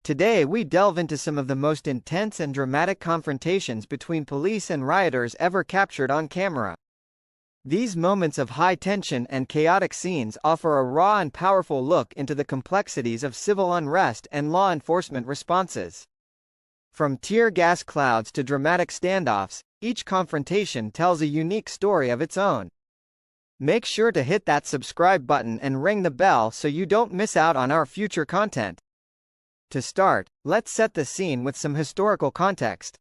Today we delve into some of the most intense and dramatic confrontations between police and rioters ever captured on camera. These moments of high tension and chaotic scenes offer a raw and powerful look into the complexities of civil unrest and law enforcement responses. From tear gas clouds to dramatic standoffs, each confrontation tells a unique story of its own. Make sure to hit that subscribe button and ring the bell so you don't miss out on our future content. To start, let's set the scene with some historical context.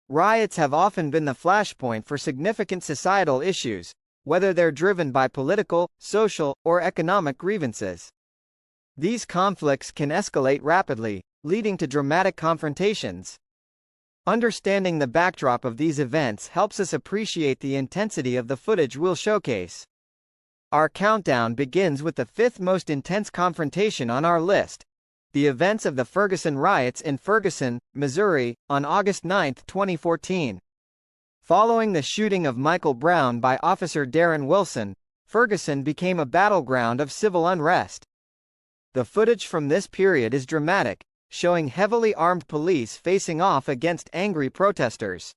Riots have often been the flashpoint for significant societal issues, whether they're driven by political, social, or economic grievances. These conflicts can escalate rapidly, leading to dramatic confrontations. Understanding the backdrop of these events helps us appreciate the intensity of the footage we'll showcase. Our countdown begins with the fifth most intense confrontation on our list: the events of the Ferguson riots in Ferguson, Missouri, on August 9, 2014. Following the shooting of Michael Brown by Officer Darren Wilson, Ferguson became a battleground of civil unrest. The footage from this period is dramatic, showing heavily armed police facing off against angry protesters.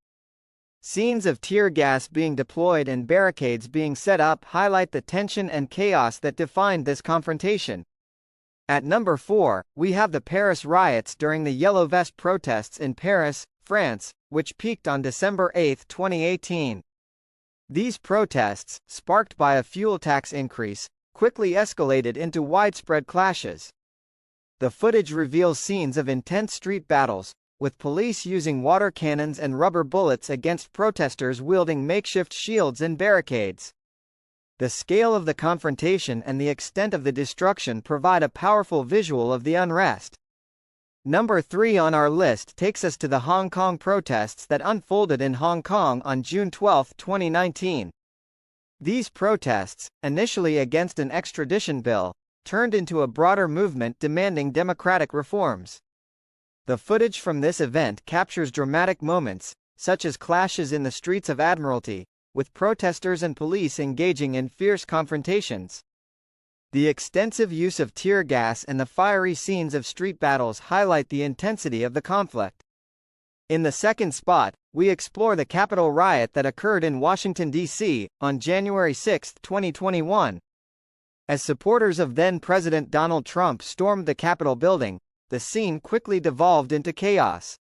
Scenes of tear gas being deployed and barricades being set up highlight the tension and chaos that defined this confrontation. At number 4, we have the Paris riots during the Yellow Vest protests in Paris, France, which peaked on December 8, 2018. These protests, sparked by a fuel tax increase, quickly escalated into widespread clashes. The footage reveals scenes of intense street battles, with police using water cannons and rubber bullets against protesters wielding makeshift shields and barricades. The scale of the confrontation and the extent of the destruction provide a powerful visual of the unrest. Number 3 on our list takes us to the Hong Kong protests that unfolded in Hong Kong on June 12, 2019. These protests, initially against an extradition bill, turned into a broader movement demanding democratic reforms. The footage from this event captures dramatic moments, such as clashes in the streets of Admiralty, with protesters and police engaging in fierce confrontations. The extensive use of tear gas and the fiery scenes of street battles highlight the intensity of the conflict. In the second spot, we explore the Capitol riot that occurred in Washington, D.C., on January 6, 2021. As supporters of then-President Donald Trump stormed the Capitol building, the scene quickly devolved into chaos.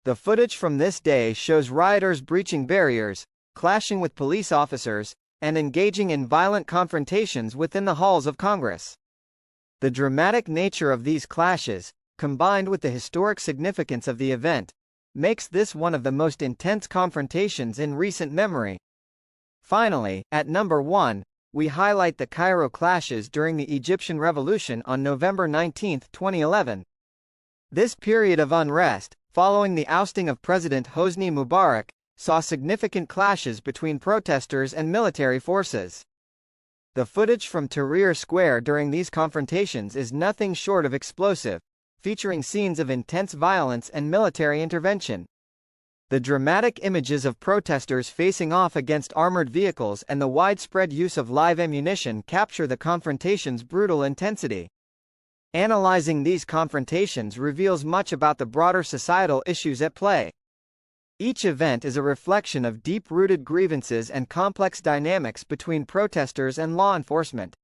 The footage from this day shows rioters breaching barriers, clashing with police officers, and engaging in violent confrontations within the halls of Congress. The dramatic nature of these clashes, combined with the historic significance of the event, makes this one of the most intense confrontations in recent memory. Finally, at number 1, we highlight the Cairo clashes during the Egyptian Revolution on November 19, 2011. This period of unrest, following the ousting of President Hosni Mubarak, saw significant clashes between protesters and military forces. The footage from Tahrir Square during these confrontations is nothing short of explosive, featuring scenes of intense violence and military intervention. The dramatic images of protesters facing off against armored vehicles and the widespread use of live ammunition capture the confrontation's brutal intensity. Analyzing these confrontations reveals much about the broader societal issues at play. Each event is a reflection of deep-rooted grievances and complex dynamics between protesters and law enforcement.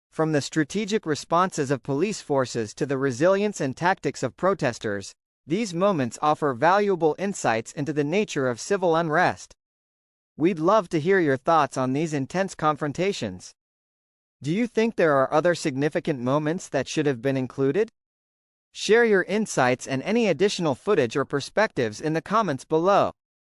From the strategic responses of police forces to the resilience and tactics of protesters, these moments offer valuable insights into the nature of civil unrest. We'd love to hear your thoughts on these intense confrontations. Do you think there are other significant moments that should have been included? Share your insights and any additional footage or perspectives in the comments below.